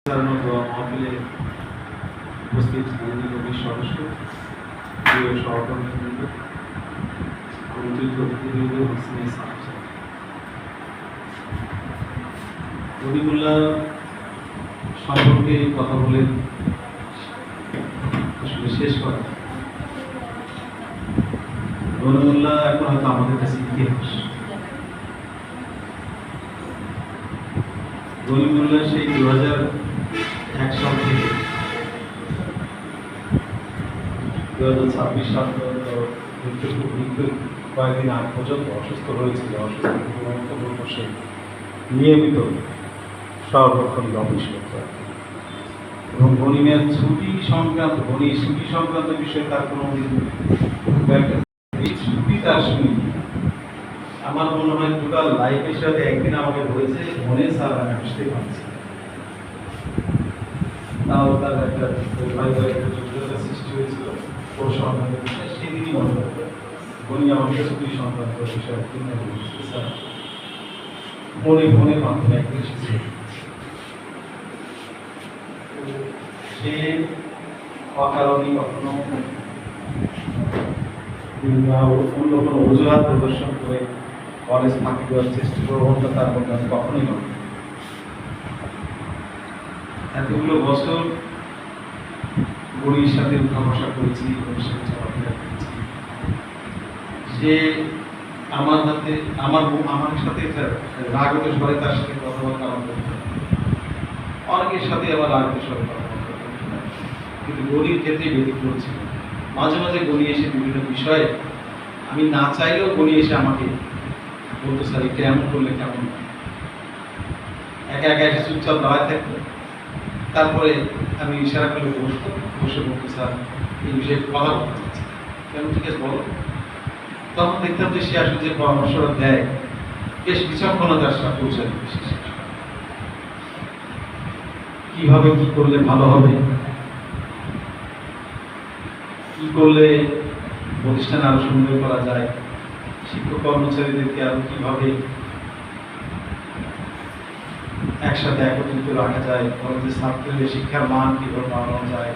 মহফিলে উপস্থিত কমিটির সদস্য, প্রিয় সহকর্মীবৃন্দ, আমন্ত্রিত অতিথিবৃন্দ, গনিমুল্লাহ সম্পর্কে কথা বলে আসলে শেষ করা। গনিমুল্লাহ এখন হয়তো আমাদের কাছে ইতিহাস। গনিমুল্লাহ সেই 2001 সাল থেকে 2026 সাল পর্যন্ত কয়েকদিন আগ পর্যন্ত অসুস্থ হয়েছিল। অসুস্থ নিয়মিত সর্বক্ষণিক অফিস করতে হয় এবং গনিমের ছুটি সংক্রান্ত বিষয়ে তার কোনো ছুটি তার শুনি। আমার মনে হয় টোটাল লাইফের সাথে একদিন আমাকে বলেছে মনে স্যার আমি আসতে পারছি, তাও তার একটা যোগ্যতা সৃষ্টি হয়েছিল ওর সংক্রান্ত বিষয়ে। সেদিনই মনে করবে উনি আমাকে ছুটি সংক্রান্ত বিষয়ে স্যার ফোনের মাধ্যমে একদিন এসেছে। সে অকারণে কখনো অন্য কোনো অজুহাত প্রদর্শন করে কলেজ ফাঁকি দেওয়ার চেষ্টা প্রবণতা তার মধ্যে আমি কখনোই নয়। এতগুলো বছর গরির সাথে উঠা বসা করেছি, গরির সাথে চলাফেরা করেছি। যে আমার সাথে রাগত স্বরে তার সাথে কথাবার্তা আমার করতে হয়। অনেকের সাথে আবার রাগত স্বরে কথাবার্তা করতে হয়, কিন্তু গরির ক্ষেত্রে ব্যতিক্রম ছিল। মাঝে মাঝে গনি এসে বিভিন্ন বিষয়ে আমি না চাইলেও গনি এসে আমাকে বলতো স্যার এটা এমন করলে কেমন। একা একা এসে চুপচাপ দাঁড়ায় থাকতো, তারপরে আমি ইশারা করলে বসে বলতো স্যার এই বিষয়ে কথা বলতে চাচ্ছি। কেন, ঠিক আছে বলো। তখন দেখতাম যে সে আসলে যে পরামর্শটা দেয় বেশ বিচক্ষণতার সাথে পৌঁছে দেবে। কিভাবে কি করলে ভালো হবে, কি করলে প্রতিষ্ঠান আরো সুন্দর করা যায়, শিক্ষক কর্মচারীদেরকে আরো কিভাবে একসাথে একত্রিত রাখা যায়, কলেজের ছাত্রদের শিক্ষার মান কিভাবে বাড়ানো যায়,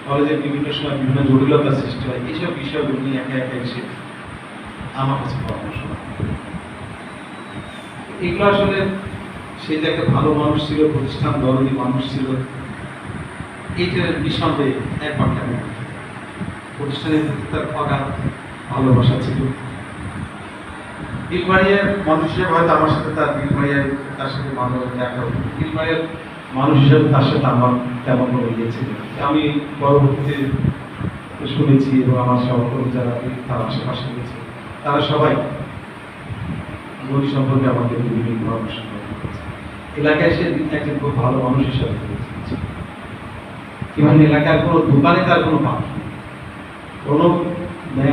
কলেজের বিভিন্ন সময় বিভিন্ন জটিলতার সৃষ্টি হয়, এইসব বিষয়গুলো নিয়ে একা একা এসে আমার কাছে পরামর্শ। এগুলো আসলে সে যে একটা ভালো মানুষ ছিল, প্রতিষ্ঠান দরদি মানুষ ছিল, এইটার নিঃসন্দেহে এক বাক্যে প্রতিষ্ঠানের প্রতি তার অগাধ ভালোবাসা ছিল। বিলবাড়িয়ার মানুষ হিসেবে হয়তো আমার সাথে তার সাথে ভালো দেখা হতো। বিলবাড়িয়ার মানুষ হিসেবে তার সাথে আমার তেমন কোনো ইয়ে ছিল। আমি পরবর্তীতে শুনেছি এবং আমার সহকর্মী যারা তার আশেপাশে রয়েছে তারা সবাই গনি সম্পর্কে আমাকে বিভিন্ন পরামর্শ করেছে। এলাকায় সে একজন খুব ভালো মানুষ হিসাবে এবং এলাকার কোনো দোকানে তার কোনো পাঠ কোনো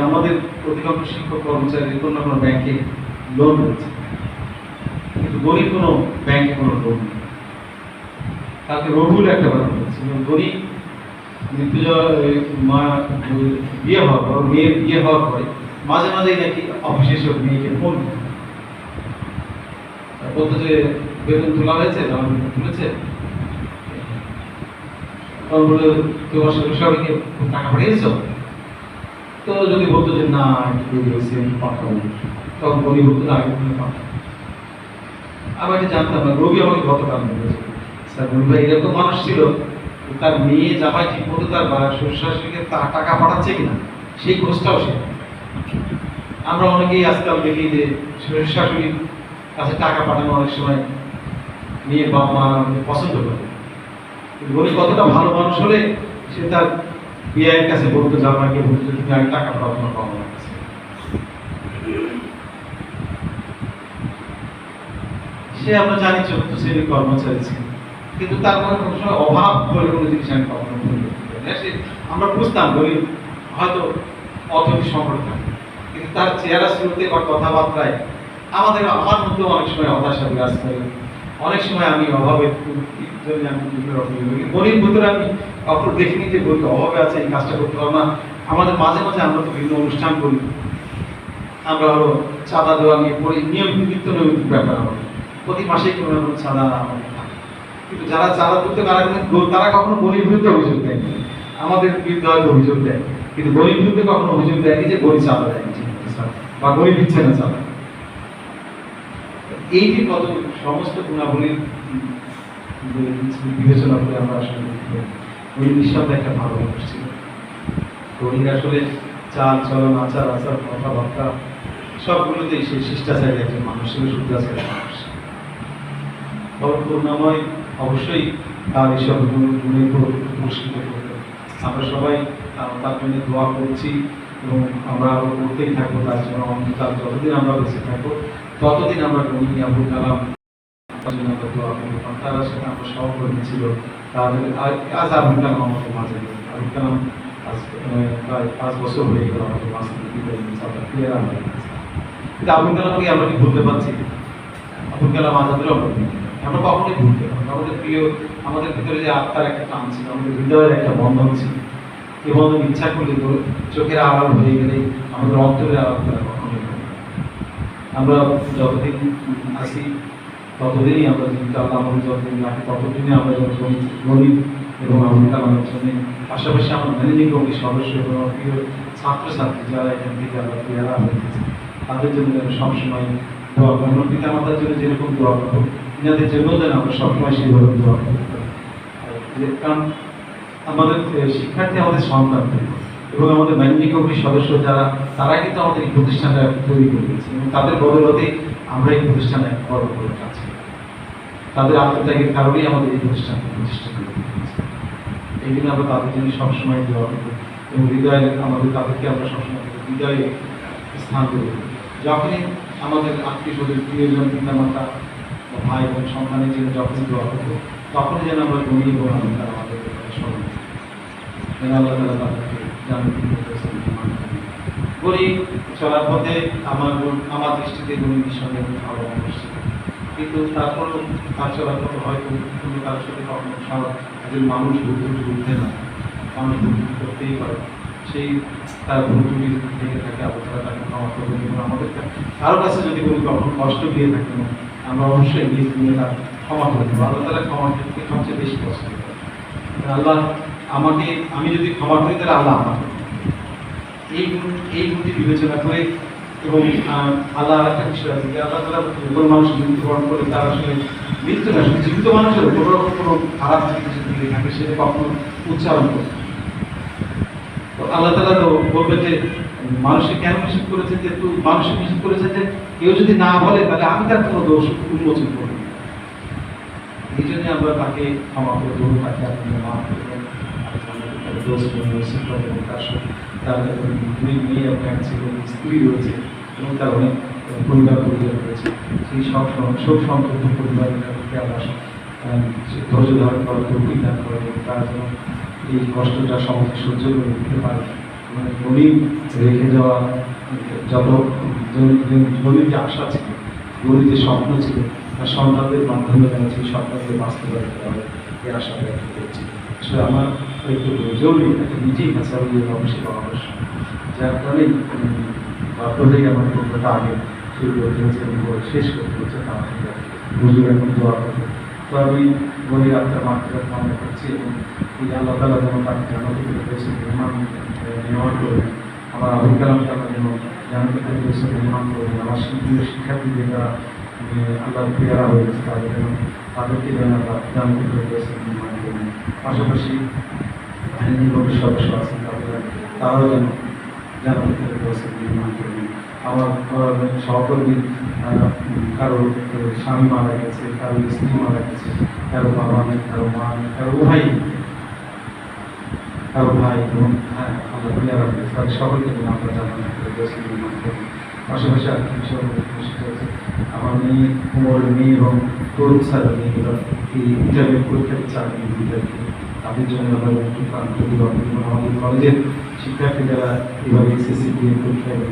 আমাদের অধিকাংশ শিক্ষক কর্মচারী কোনো না কোনো ব্যাংকে লোন রয়েছে, কিন্তু গরিব কোনো ব্যাংকে কোনো লোন নেই। তাকে রবুল একটা কথা বলেছে, গরিব বিয়ে হওয়ার পর মেয়ের বিয়ে হওয়ার পরে মাঝে মাঝেই নাকি অফিসে সব মেয়েকে ফোন বলতো যে বেতন তোলা হয়েছে, আমার বেতন তুলেছে, তখন বলে তোমার সবাইকে টাকা পাঠিয়েছ। তো যদি বলতো যে না একটু হয়েছে পাঠাবো, তখন বলি বলতো না আগে পাঠাবো। আমাকে জানতাম না, রবি আমাকে গতকাল বলেছে স্যার রবি ভাই এরকম মানুষ ছিল, তার মেয়ে জামাই ঠিক মতো তার শ্বশুর শাশুড়িকে টাকা পাঠাচ্ছে কিনা সেই খোঁজটাও সে। আমরা অনেকেই আজকাল দেখি যে শ্বশুর শাশুড়ির কাছে টাকা পাঠানো অনেক সময় মেয়ের বাবা মা পছন্দ করে। উনি কতটা ভালো মানুষ হলে সে তার বিয়ের কাছে বলতো জামাইকে বলতো তুমি আগে টাকা পাঠাবো না বাবা মার কাছে। সে আমরা জানি ৪র্থ শ্রেণীর কর্মচারী ছিল, কিন্তু তার মনে কোনো সময় অভাব বলে কোনো জিনিস আমি কখনো আমরা বুঝতাম গরিব হয়তো অর্থনৈতিক সংকট থাকে, কিন্তু তার চেহারা শুরুতে বা কথাবার্তায় আমার মধ্যেও অনেক সময় হতাশা বিরাজ করে। অনেক সময় আমি অভাবের গরিব ভিতরে আমি কখনো দেখিনি যে গরিব অভাবে আছে এই কাজটা করতে পারবো না। আমাদের মাঝে মাঝে আমরা তো বিভিন্ন অনুষ্ঠান করি, আমরা হলো চাঁদা দেওয়া নিয়ে পড়ি, নিয়মিত ব্যাপার আমাদের প্রতি মাসেই কোনো চাঁদা আমাদের থাকে। কিন্তু যারা যারা করতে পারে তারা কখনো গণির বিরুদ্ধে অভিযোগ দেয়, আমাদের বিরুদ্ধে হয়তো অভিযোগ দেয়, কিন্তু গণির বিরুদ্ধে কখনো অভিযোগ দেয়নি যে গণি চাঁদা দেয়নি বা গণি দিচ্ছে না চাঁদা। এই যে কত সমস্ত গুণাবলীর বিবেচনা করে আমরা আসলে ওই নিঃসন্দেহে একটা ভালো মানুষ ছিল। গণির আসলে চাল চলন আচার আচার কথাবার্তা সবগুলোতেই সে শিষ্টাচারী একজন মানুষ ছিল, শুদ্ধাচারী মানুষ। করুণাময় অবশ্যই তার এইসব গুণের পুরস্কৃত করবে। আমরা সবাই তার জন্য দোয়া করছি এবং আমরা আরো করতেই থাকবো তার জন্য। তার যতদিন আমরা বেঁচে থাকবো ততদিন আমরা গণি আবুল কালাম দোয়া করবো। তার সাথে আমরা সহকর্মী ছিল, তাদের আজ আবুল কালাম আমাদের মাঝে নেই। আবুল কালাম আজ প্রায় 5 বছর হয়ে গেল আমাদের মাঝে কিন্তু আবুল কালামকে আমরা কি বলতে পারছি? আবুল কালাম আজাদেরও আমরা কখনোই ভুলতে পারি। আমাদের প্রিয়, আমাদের ভিতরে যে আত্মার একটা টান ছিল, আমাদের হৃদয়ের একটা বন্ধন ছিল, এই বন্ধন ইচ্ছা করলে চোখের আড়াল হয়ে গেলে আমাদের অন্তরের আড়াল করা কখনোই হবে না। আমরা যতদিন আছি ততদিনই আমরা জীবিত, আল্লাহ আমাদের যতদিন রাখে ততদিনই আমরা গণিত এবং আবুল কালামের জন্য, পাশাপাশি আমার ম্যানেজিং কমিটির সদস্য এবং প্রিয় ছাত্রছাত্রী যারা এখান থেকে আমরা প্রিয়ারা হয়ে গেছি তাদের জন্য সবসময় দোয়া করবো। পিতা মাতার জন্য যেরকম দোয়া করবো এনাদের জন্য যেন আমরা সবসময় সেইভাবে দোয়া করতে পারি। কারণ আমাদের শিক্ষার্থী আমাদের সন্তান এবং আমাদের ম্যানেজিং কমিটির সদস্য যারা, তারা কিন্তু আমাদের এই প্রতিষ্ঠানটা তৈরি করে দিয়েছে এবং তাদের বদলতে আমরা এই প্রতিষ্ঠানে বড় করে কাজ করি। তাদের আত্মত্যাগের কারণেই আমাদের এই প্রতিষ্ঠানকে প্রতিষ্ঠা করে দিয়েছে। এই জন্য আমরা তাদের জন্য সবসময় দোয়া করবো এবং হৃদয়ে আমাদের তাদেরকে আমরা সবসময় হৃদয়ে স্থান দেবো। যখনই আমাদের আত্মীয় স্বজন প্রিয়জন পিতা মাতা ভাই বোন সন্তানের জন্য যখনই দোয়া করবো তখনই যেন আমরা গণি এবং তারা আমাদের স্মরণ যেন আল্লাহ তালা তাদেরকে গণি চলার পথে আমার দৃষ্টিতে গণির সঙ্গে ভালো মানুষ ছিল, কিন্তু তারপরও তার চলার পথে হয়তো কোনো কারোর সাথে কখনো একজন মানুষ ঘুরতে না, মানুষ করতেই পারে, সেই তার ভুল ত্রুটি থেকে থাকে আবহাওয়া তাকে ক্ষমা করবেন এবং আমাদের কারোর কাছে যদি কোনো কখনো কষ্ট দিয়ে থাকেন আমরা অবশ্যই নিজ নিয়ে তার ক্ষমা করে দেবো। আল্লাহ তালা ক্ষমা করতে সবচেয়ে বেশি পছন্দ করে। আল্লাহ আমি যদি ক্ষমা করি তাহলে আল্লাহ আমার এই গুণটি বিবেচনা করে এবং আল্লাহ একটা বিষয় আছে যে আল্লাহ তালা কোনো মানুষ মৃত্যুবরণ করে তার আসলে মৃত্যু না, শুধু জীবিত মানুষের কোনো রকম কোনো খারাপ জিনিস দিকে থাকে সেটা কখনো উচ্চারণ করে। তো আল্লাহ তালা তো বলবে যে মানুষকে কেন নিষেধ করেছেন, যে তুই মানুষকে নিষেধ করেছেন যে কেউ যদি না বলে তাহলে আমি তার কোনো দোষ উন্মোচন করবো। এই জন্য আমরা তাকে ক্ষমা করে দেবো, তাকে আপনি মাফ করবেন। দোষ এবং তার দুই মেয়ে আপনার ছিল, স্ত্রী রয়েছে এবং তার অনেক পরিবার রয়েছে। সেই সব সংক্ষিপ্ত পরিবারকে আমরা ধৈর্য ধারণ করার তৌফিক দান করে এবং তারা যেন এই কষ্টটা সমাজে সহ্য করে নিতে পারে। মানে গণিত রেখে যাওয়া যত গণিত যে আশা ছিল, গণিত যে স্বপ্ন ছিল, তার সন্তানদের মাধ্যমে যেন সেই স্বপ্নকে বাস্তবায়িত করা এই আশা ব্যক্ত করছি। আসলে আমার একটু জরুরি একটা নিজেই ভাষা অবশ্যই অবশ্যই, যার কারণেই বাধ্য হয়ে আমার বক্তব্যটা আগে শুরু করতে হচ্ছে এবং শেষ করতে হচ্ছে আমার হুজুর এখন দোয়া করবে। তো আমি গণিত আত্মার মাত্রা কামনা করছি এবং এই আল্লাহ তালা যেন তাকে জানাতে পেরেছে নির্মাণ করবেন, আমার আবুল কালামকে আমরা যেন জানাতে পেরেছে নির্মাণ করবেন, আমার শিক্ষার্থীদের যারা আল্লাহ প্রিয়ারা হয়ে গেছে তাদেরকে যেন আল্লাহ জানাতে পেরেছে নির্মাণ করবেন। পাশাপাশি নির্বাচন সদস্য আছেন তারাও যেন জানাতে পেরেছে নির্মাণ করবেন। আমার সহকর্মী কারো স্বামী মারা গেছে, কারো স্ত্রী মারা গেছে, কারো বাবা নেই, কারো মা নেই, কারো ভাই এবং আমরা প্রিয়ারা তাদের সকলকে যেন আমরা জানাতে পেরেছি নির্মাণ করবেন। পাশাপাশি আর কি বিষয় হয়েছে আমার মেয়ে কুমোরের মেয়ে এবং তরুণ স্যার মেয়েগুলো এই ইন্টারভিউ পরীক্ষা দিচ্ছে তাদের জন্য আমরা আমাদের কলেজের শিক্ষার্থী যারা এভাবে এসএসসি পরীক্ষায়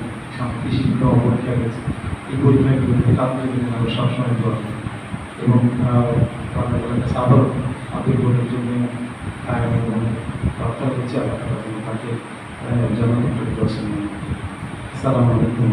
কৃষি পরীক্ষা গেছে, এই পরীক্ষাগুলোতে তাদের জন্য আমরা সবসময় দোয়া করি এবং সাধারণ আদর বোর্ডের জন্য প্রার্থনা করছি আল্লাহ তাকে জানাতে পেরেছেন। আসসালামু আলাইকুম।